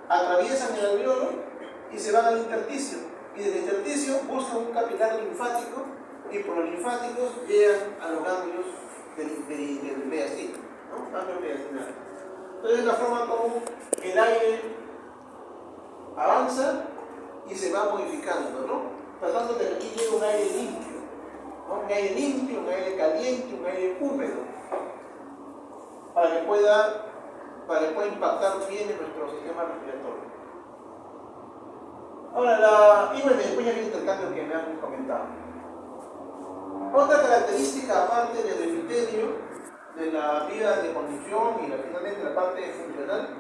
atraviesan el alveolo y se van al intersticio. Y del intersticio buscan un capilar linfático y por los linfáticos llegan a los ganglios del mediastino, ¿no? Ganglios mediastinales. Entonces es la forma como el aire avanza y se va modificando, ¿no? Pasando de que aquí llega un aire limpio, ¿no? Un aire limpio, un aire caliente, un aire húmedo, para que pueda impactar bien en nuestro sistema respiratorio. Ahora, y bueno, después ya el intercambio que me han comentado. Otra característica, aparte del epitelio, de la vía de conducción y finalmente la parte funcional,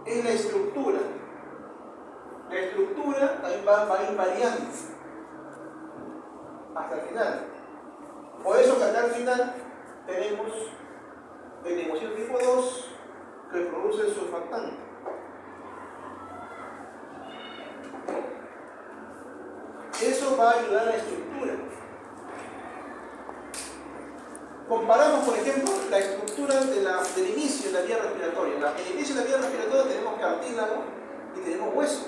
es la estructura. La estructura también va a ir variando hasta el final. Por eso que acá al final tenemos el neumocito tipo 2 que produce el surfactante. Eso va a ayudar a la estructura. Comparamos, por ejemplo, la estructura del inicio de la vía respiratoria. En el inicio de la vía respiratoria tenemos cartílago y tenemos hueso,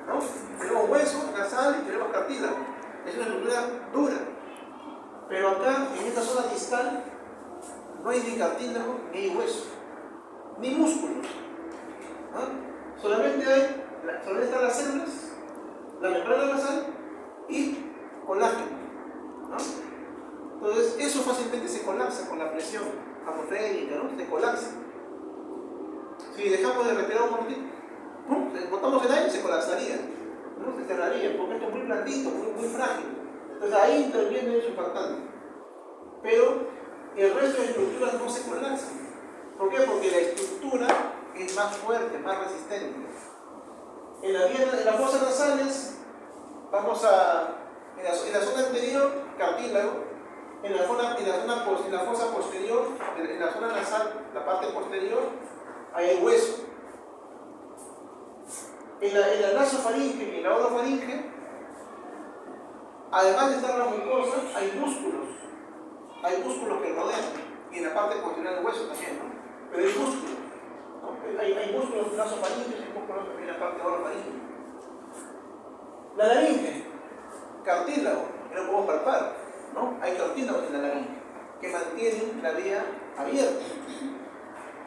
¿no? Tenemos hueso nasal y tenemos cartílago. Es una estructura dura. Pero acá, en esta zona distal, no hay ni cartílago, ni hueso, ni músculos, ¿no? Solamente hay solamente están las células, la membrana basal y colágeno, ¿no? Entonces, eso fácilmente se colapsa con la presión atmosférica, ¿no? Se colapsa. Si dejamos de respirar un momentito, ¿no? Botamos el aire, se colapsaría, ¿no? Se cerraría, porque esto es muy blandito, muy frágil. Entonces, ahí interviene el surfactante. Pero el resto de estructuras no se colapsan. ¿Por qué? Porque la estructura es más fuerte, más resistente. En las fosas nasales, vamos a. En la zona anterior, cartílago. En la fosa posterior, en la zona nasal, la parte posterior, hay el hueso. En la nasofaringe y en la orofaringe, además de estar la mucosa, hay músculos. Hay músculos que rodean. Y en la parte posterior del hueso también, ¿no? Pero hay músculos. ¿No? Hay músculos nasofaringes y músculos en la parte orofaringe. La laringe, cartílago, que no podemos palpar, ¿no? Hay cartílagos en la laringe que mantienen la vía abierta.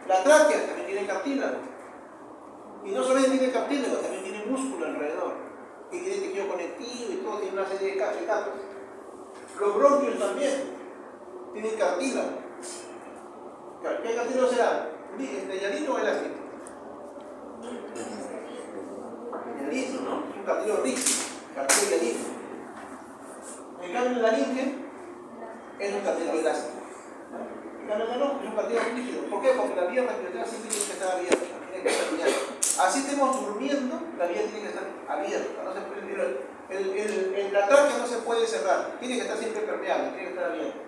La tráquea también tiene cartílago. Y no solamente tiene cartílago, también tiene músculo alrededor. Y tiene tejido conectivo y todo, tiene una serie de capas. Los bronquios también tienen cartílago. ¿Qué cartílago será? ¿Llanito o elástico? Llanito, ¿no? Es un cartílago rígido, cartílago llanito. En cambio, la laringe es un cartílago elástico. En cambio, no, es un cartílago rígido. ¿Por qué? Porque la vía respiratoria siempre tiene que estar abierta, tiene que estar abierta. Así estemos durmiendo, la vía tiene que estar abierta. No se puede, la tráquea no se puede cerrar, tiene que estar siempre permeable, tiene que estar abierta.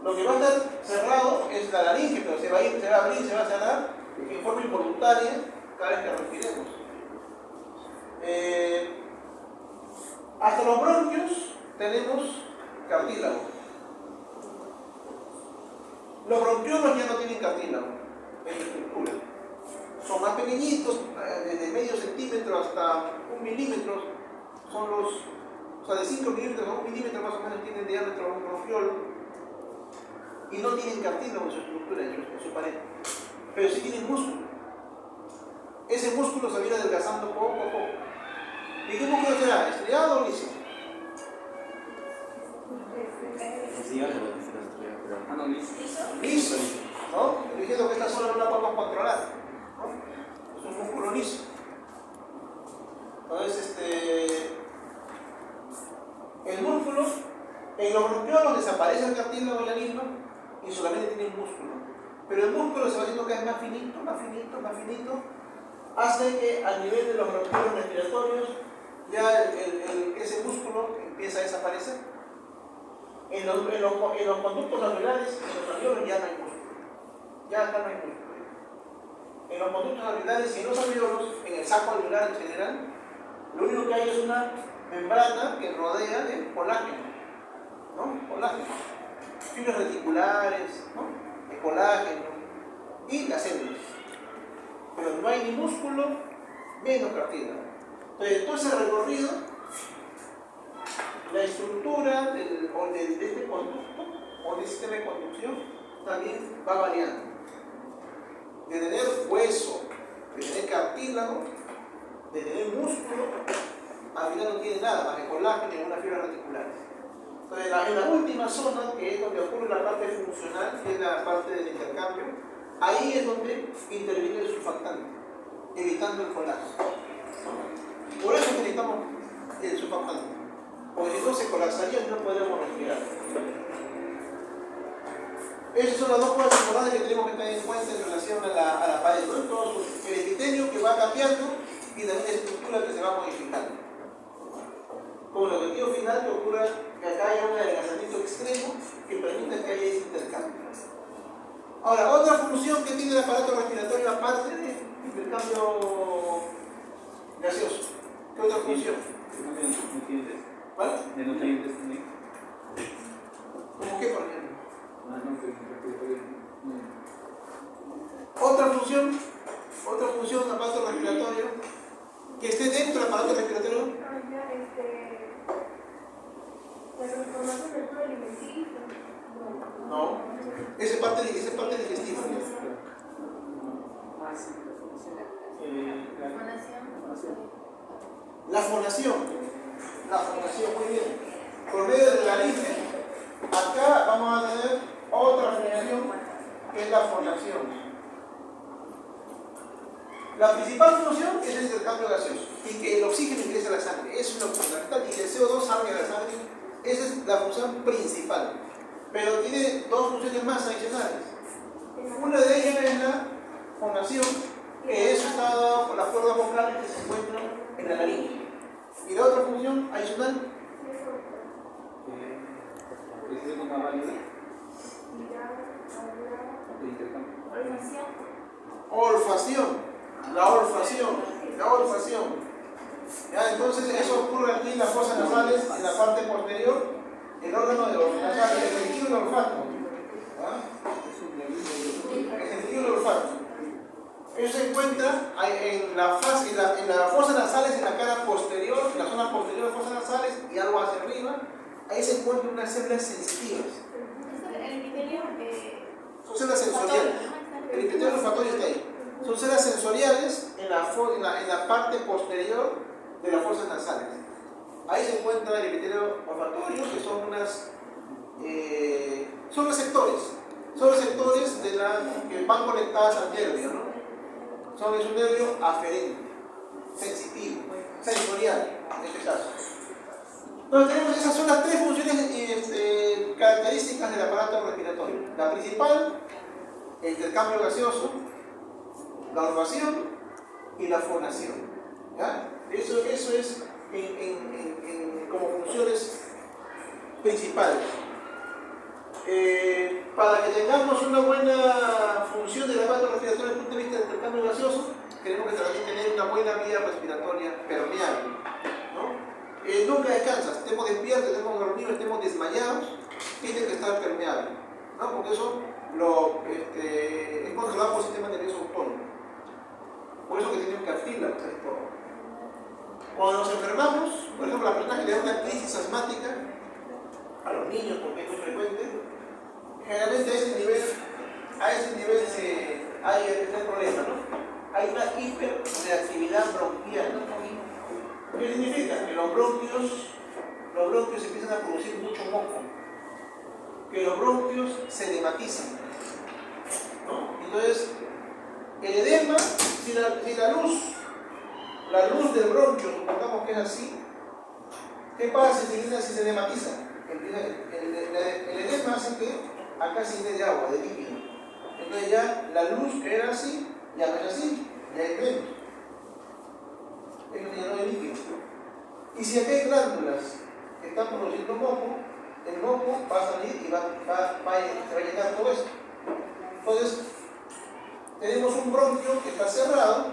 Lo que va a estar cerrado es la laringe, pero se va a abrir, se va a cerrar en forma involuntaria cada vez que respiremos. Hasta los bronquios tenemos cartílago. Los bronquiolos ya no tienen cartílago en su estructura. Son más pequeñitos, desde medio centímetro hasta 1 milímetro. Son o sea, de 5 milímetros a 1 milímetro más o menos tiene el diámetro un bronquiolo. Y no tienen cartílago en su estructura, en su pared. Pero sí tienen músculo. Ese músculo se viene adelgazando poco a poco. ¿Y qué músculo será? ¿Estriado o liso? Liso, ¿no? Estoy diciendo que esta zona no la podemos controlar, ¿no? Es un músculo liso. Entonces, el músculo, en los bronquiolos desaparece el cartílago y el hilo y solamente tienen músculo. Pero el músculo se va haciendo cada vez más finito, más finito, más finito, hasta que al nivel de los bronquiolos respiratorios ya ese músculo empieza a desaparecer. En los conductos alveolares, en los alveolos ya no hay músculo. Ya acá no hay músculo. En los conductos alveolares y en los alveolos, en el saco alveolar en general, lo único que hay es una membrana que rodea el colágeno, ¿no? Colágeno. Fibras reticulares, ¿no? El colágeno y las células. Pero no hay ni músculo, menos cartílago. Entonces, todo ese recorrido, la estructura de este conducto o de sistema de conducción también va variando. De tener hueso, de tener cartílago, de tener músculo, al final no tiene nada más que colágeno y algunas fibras reticulares. Entonces, en la última zona, que es donde ocurre la parte funcional, que es la parte del intercambio, ahí es donde interviene el surfactante, evitando el colágeno. Por eso necesitamos el surfactante, porque si no se colapsaría y no podremos respirar. Esas son las dos cosas importantes que tenemos que tener en cuenta en relación a la pared, ¿no? Entonces, el epitelio que va cambiando y también la estructura que se va modificando. Con el objetivo final que ocurra que acá haya un adelgazamiento extremo que permita que haya ese intercambio. Ahora, otra función que tiene el aparato respiratorio aparte del intercambio gaseoso. ¿Qué otra función? ¿Nutrientes? ¿Vale? ¿De nutrientes también? ¿Cómo qué, por ejemplo? No. Otra función del aparato respiratorio que esté dentro del aparato respiratorio. La transformación del flujo alimenticio. No, esa es parte digestiva. La fonación, muy bien. Por medio del laringe, acá vamos a tener otra función que es la fonación. La principal función es el intercambio gaseoso y que el oxígeno ingrese a la sangre. Eso es lo fundamental, y que el CO2 salga de la sangre. Esa es la función principal. Pero tiene dos funciones más adicionales. Una de ellas es la fonación, que eso está dado por las cuerdas vocales que se encuentran en la laringe. Y la otra función adicional, ¿Es de una válida? ¿De intercambio? olfacción. La olfacción. ¿Ya? Entonces eso ocurre aquí en las fosas nasales, en la parte posterior, el órgano de los nasales, el sentido del olfato. El sentido del olfato. Eso se encuentra en las fosas nasales, en la cara posterior, en la zona posterior de las fosas nasales y algo hacia arriba. Ahí se encuentran unas células sensitivas. Son células sensoriales. El epitelio olfatorio está ahí. Son células sensoriales en la parte posterior de las fosas nasales. Ahí se encuentra el epitelio olfatorio, que son son receptores. Son receptores que van conectadas al nervio, ¿no? Es un nervio aferente, sensitivo, sensorial, en este caso. Entonces tenemos esas son las tres funciones características del aparato respiratorio. La principal, el intercambio gaseoso, la olfacción y la fonación. ¿Ya? Eso es como funciones principales. Para que tengamos una buena función del aparato respiratorio desde el punto de vista del intercambio gaseoso, tenemos que también tener una buena vía respiratoria permeable, ¿no? Nunca descansa, estemos despiertos, estemos dormidos, estemos desmayados, tiene que estar permeable, ¿no? Porque eso es controlado por el sistema nervioso autónomo. Por eso que tenemos que abrirla. Cuando nos enfermamos, por ejemplo, la persona que le da una crisis asmática, a los niños, porque es muy frecuente, generalmente a ese nivel hay el problema, ¿no? Hay una hiperreactividad bronquial. ¿Qué significa? Que los bronquios empiezan a producir mucho moco, que los bronquios se edematizan, ¿no? Entonces, el edema, si la luz del bronquio, supongamos que es así, ¿qué pasa si se edematiza? El edema hace que acá se llene de agua, de líquido. Entonces ya la luz que era así, ya no es así, ya es menos. Es llenado de líquido. Y si acá hay glándulas que están produciendo moco, el moco va a salir y se va a llenar todo eso. Entonces, tenemos un bronquio que está cerrado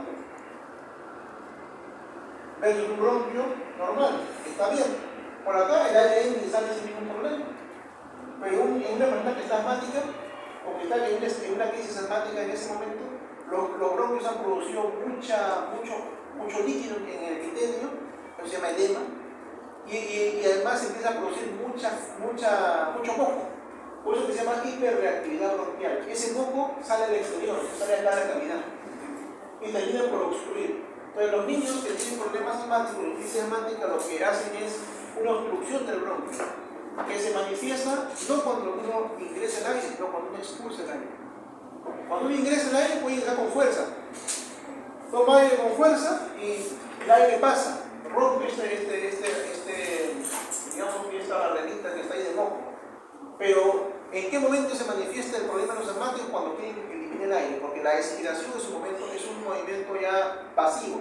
versus un bronquio normal, que está abierto. Por acá el aire entra y sale sin ningún problema. Pero en una persona que está asmática, o que está en una crisis asmática en ese momento, los bronquios han producido mucho líquido en el epitelio, que se llama edema, y además empieza a producir mucho moco. Por eso que se llama hiperreactividad bronquial. Ese moco sale al exterior, sale a la cavidad y termina por obstruir. Entonces los niños que tienen problemas asmáticos, crisis asmática, lo que hacen es una obstrucción del bronquio, que se manifiesta no cuando uno ingresa el aire, sino cuando uno expulsa el aire. Cuando uno ingresa el aire puede ingresar con fuerza. Toma aire con fuerza y el aire pasa, rompe digamos que esta barrerita que está ahí de moco. Pero ¿en qué momento se manifiesta el problema de los asmáticos? Cuando quieren eliminar el aire, porque la expiración en su momento es un movimiento ya pasivo,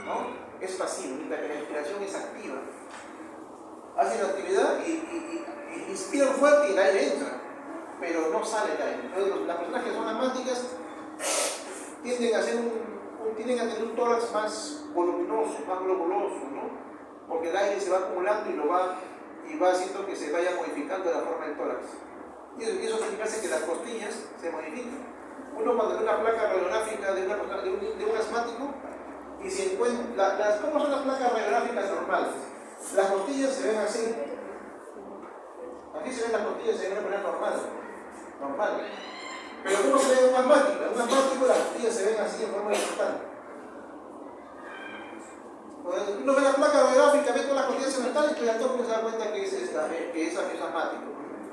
¿no? Es pasivo, mientras que la respiración es activa. Hacen la actividad y inspiran fuerte y el aire entra, pero no sale el aire. Entonces las personas que son asmáticas tienden a tener un tórax más voluminoso, más globuloso, ¿no? Porque el aire se va acumulando y va haciendo que se vaya modificando la forma del tórax. Y eso significa que las costillas se modifican. Uno cuando ve una placa radiográfica de un asmático y se encuentra, ¿cómo son las placas radiográficas normales? Las costillas se ven así. Aquí se ven las costillas, se ven de una manera normal. Pero ¿cómo se ve un asmático? En un asmático las costillas se ven así en forma horizontal. Cuando uno ve la placa radiográfica, ve todas las condiciones mentales y al toque se da cuenta que es asmático.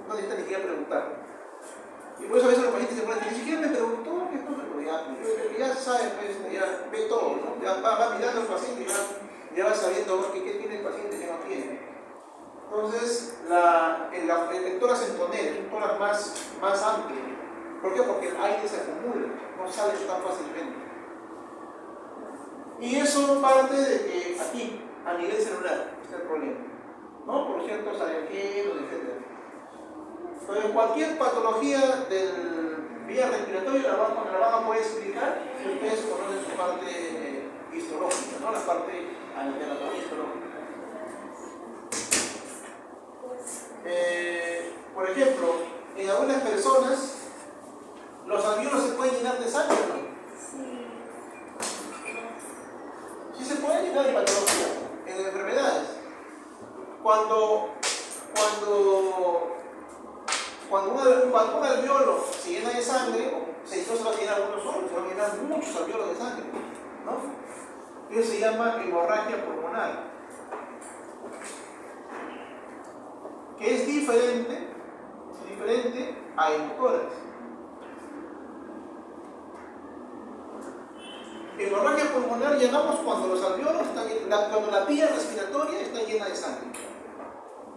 No necesita ni siquiera preguntar. Y por eso a veces los pacientes se ponen, ni siquiera me preguntó que esto ya sabe, pues, ya ve todo, ¿no? Ya va mirando al paciente y ya va sabiendo qué tiene el paciente y qué no tiene. Entonces, el tórax en tonel es un tórax más amplio. ¿Por qué? Porque el aire se acumula, no sale tan fácilmente. Y eso parte de que aquí, a nivel celular, está el problema, ¿no? Por ciertos alergenos, etc. Entonces, cualquier patología del vía respiratoria la van a poder explicar si ustedes conocen su parte histológica, ¿no? La parte de anatomía histológica. Por ejemplo, en algunas personas los alvéolos se pueden llenar de sangre, ¿no? Sí se puede llenar de patología en enfermedades. Cuando un alvéolo se llena de sangre, no se va a llenar uno solo, se van a llenar muchos alvéolos de sangre, ¿no? Eso se llama hemorragia pulmonar, que es diferente a hemotórax. Hemorragia pulmonar llamamos cuando los alvéolos cuando la vía respiratoria está llena de sangre.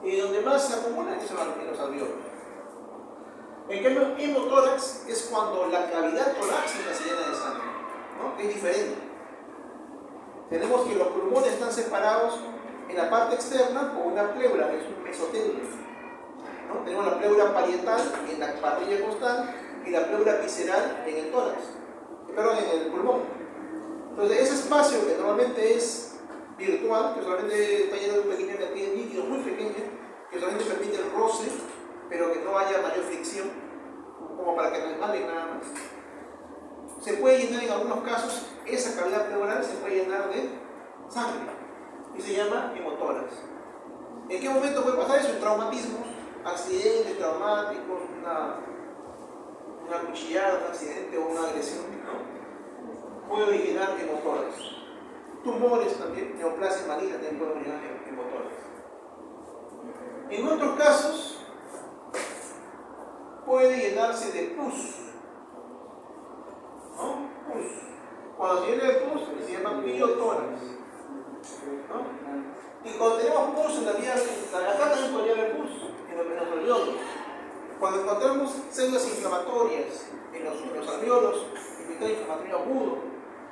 Y donde más se acumula es en los alvéolos. En cambio, hemotórax es cuando la cavidad torácica se llena de sangre, ¿no? Es diferente. Tenemos que los pulmones están separados en la parte externa por una pleura, que es un mesotelio, ¿no? Tenemos la pleura parietal en la parrilla costal y la pleura visceral en el tórax, en el pulmón. Entonces, ese espacio que normalmente es virtual, que solamente está lleno de un pequeño cantidad de líquido muy pequeño, que solamente permite el roce, pero que no haya mayor fricción, como para que resbalen nada más, se puede llenar en algunos casos, esa cavidad pleural se puede llenar de sangre y se llama hemotórax. ¿En qué momento puede pasar eso? En traumatismos, accidentes traumáticos, una cuchillada, un accidente o una agresión, ¿no? Puede originar hemotórax. Tumores también, neoplasia maligna también pueden originar hemotórax. En otros casos, puede llenarse de pus, ¿no? Pus. Cuando se llena de pus, se llama piotórax, ¿no? Y cuando tenemos pus en la vía, acá también podría haber pus en los alvéolos. Cuando encontramos células inflamatorias en los alvéolos, infiltrado inflamatorio agudo,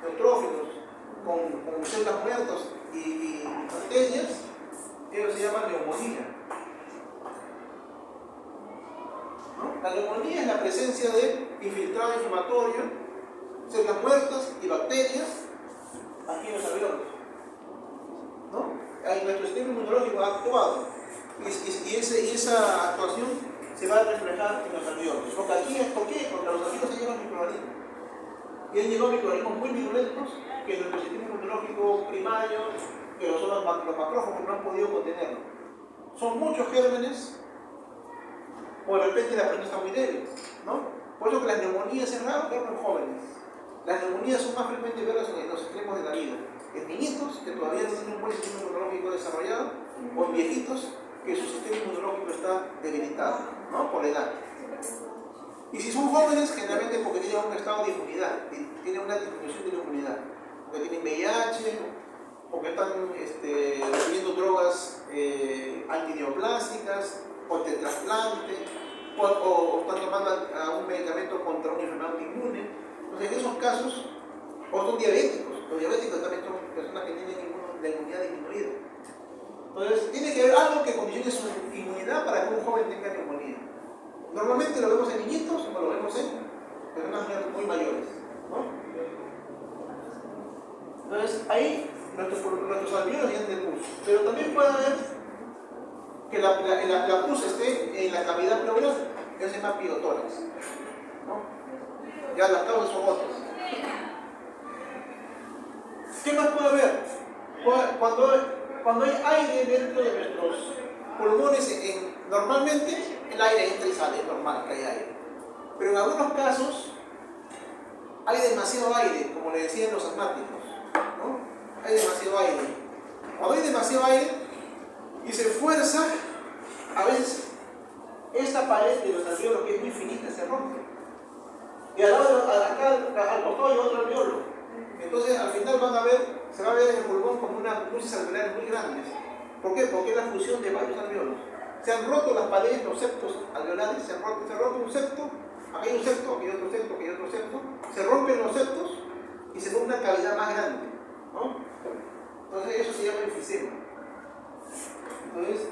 neutrófilos, con células muertas y bacterias, ellos se llaman neumonía. ¿No? La neumonía es la presencia de infiltrado inflamatorio, células muertas y bacterias aquí en los alvéolos, ¿no? Nuestro sistema inmunológico ha actuado y esa actuación se va a reflejar en los alvéolos. Porque aquí es ¿por qué? Porque a los alvéolos se llevan microorganismos. Y han llegado microorganismos muy virulentos que nuestro sistema inmunológico primario, que son los macrófagos, no han podido contenerlo. Son muchos gérmenes, o de repente la persona está muy débil, ¿no? Por eso que las neumonías es raro verlo en jóvenes. Las neumonías son más frecuentes verlas en los extremos de la vida. En niñitos que todavía no tienen un buen sistema inmunológico desarrollado, o en viejitos que su sistema inmunológico está debilitado, ¿no? Por la edad. Y si son jóvenes, generalmente porque tienen un estado de inmunidad, tienen una disminución de la inmunidad, porque tienen VIH, porque están recibiendo drogas antineoplásicas, o trasplante, o están tomando un medicamento contra una enfermedad autoinmune. Entonces, en esos casos, o son diabéticos. Los diabéticos también son personas que tienen la inmunidad disminuida. Entonces, tiene que haber algo que condicione su inmunidad para que un joven tenga neumonía. Normalmente lo vemos en niñitos o lo vemos en personas muy mayores, ¿no? Entonces, ahí nuestros alvéolos llenan de pus. Pero también puede haber que la pus esté en la cavidad pleural, que se llama piotórax, ¿no? Ya las causas son otras. ¿Qué más puede haber? Cuando hay aire dentro de nuestros pulmones, normalmente el aire entra y sale, es normal que haya aire. Pero en algunos casos hay demasiado aire, como le decían los asmáticos, ¿no? Hay demasiado aire, Cuando hay demasiado aire y se fuerza, a veces esta pared de los alveolos, que es muy finita, se rompe. Y al lado, acá al costado hay otro alveolo. Entonces al final se va a ver en el pulmón como unas luces alveolares muy grandes. ¿Por qué? Porque es la fusión de varios alveolos. Se han roto las paredes, los septos alveolares, se ha roto un septo, aquí hay un septo, aquí hay otro septo, aquí hay otro septo. Se rompen los septos y se forma una cavidad más grande, ¿no? Entonces eso se llama enfisema. Entonces,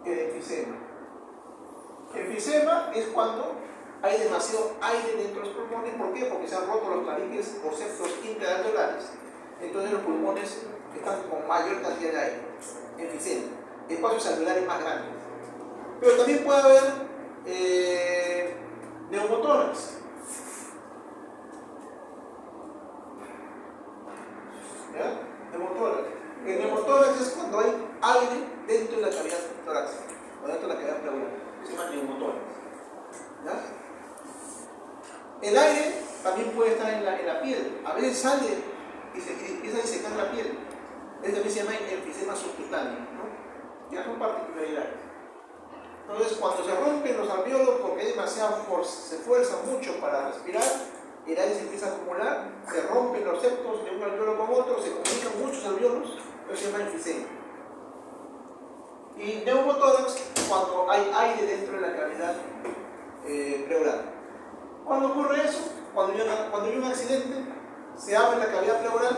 el enfisema. Enfisema es cuando hay demasiado aire dentro de los pulmones. ¿Por qué? Porque se han roto los tabiques o septos interalveolares. Entonces los pulmones están con mayor cantidad de aire. Enfisema. Espacios alveolares más grandes. Pero también puede haber neumotórax. ¿Ya? Neumotórax. El neumotórax es cuando hay aire dentro de la cavidad torácica o dentro de la cavidad pleural. Se llama neumotórax. ¿Ya? El aire también puede estar en la piel. A veces sale y se empieza a disecar la piel. Eso también se llama enfisema subcutáneo, ¿no? Ya son particularidades. Entonces, cuando se rompen los alveolos porque hay demasiada fuerza, se esfuerza mucho para respirar, el aire se empieza a acumular, se rompen los septos de un alveolo con otro, se comunican muchos alveolos, eso se llama enfisema. Y neumotórax, cuando hay aire dentro de la cavidad pleural. ¿Cuándo ocurre eso? Cuando hay un accidente, se abre la cavidad pleural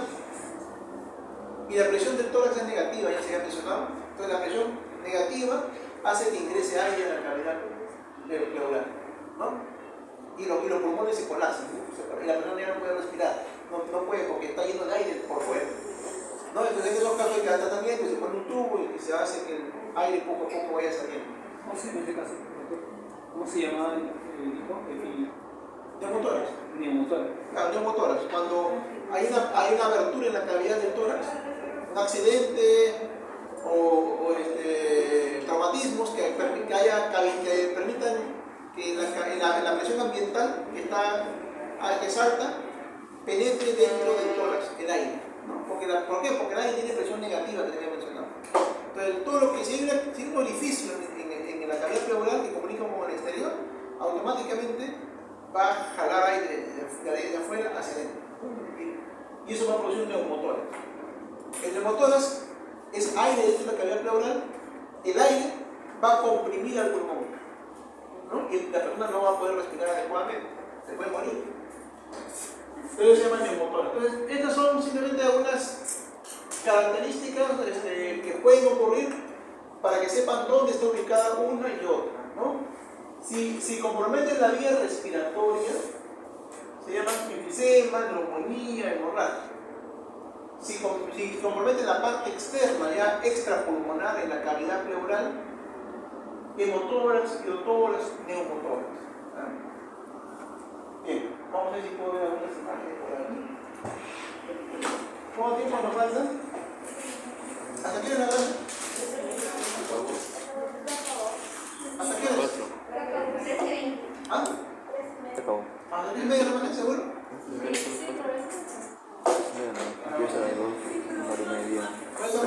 y la presión del tórax es negativa, ya se ha mencionado. Entonces la presión negativa hace que ingrese aire a la cavidad pleural, ¿no? Y los pulmones se colapsan, ¿no? Y la persona ya no puede respirar, no puede porque está lleno de aire por fuera, ¿no? Entonces en esos casos hay que dar tratamiento, se pone un tubo y se hace que el aire poco a poco vaya saliendo. ¿Cómo se llama en este caso, doctor? ¿Cómo se llama el Neumotórax. neumotórax? Claro, neumotórax. Cuando hay una abertura en la cavidad del tórax, un accidente o traumatismos que permitan que la presión ambiental que salta penetre dentro del tórax, el aire, ¿no? ¿Por qué? Porque el aire tiene presión negativa, que te había mencionado. Entonces, todo lo que si hay un orificio en la cavidad pleural que comunica con el exterior, automáticamente va a jalar aire de afuera hacia adentro. Y eso va a producir un neumotórax. El neumotórax es aire dentro de la cavidad pleural, el aire va a comprimir al pulmón, ¿no? Y la persona no va a poder respirar adecuadamente, se puede morir. Entonces se llama neumotórax. Entonces, estas son simplemente algunas características que pueden ocurrir para que sepan dónde está ubicada una y otra, ¿no? Si comprometen la vía respiratoria, se llaman enfisema, neumonía, hemorragia. Si comprometen la parte externa, ya extrapulmonar en la cavidad pleural, hemotórax, iotórax, neumotórax. Bien, vamos a ver si puedo ver algunas imágenes por aquí. ¿Cuánto tiempo nos falta? ¿Hasta qué hora la clase? ¿Hasta qué hora? ¿Ah? ¿A las 10:30 de la mañana, seguro? Empieza a las 2:30. ¿Cuál es la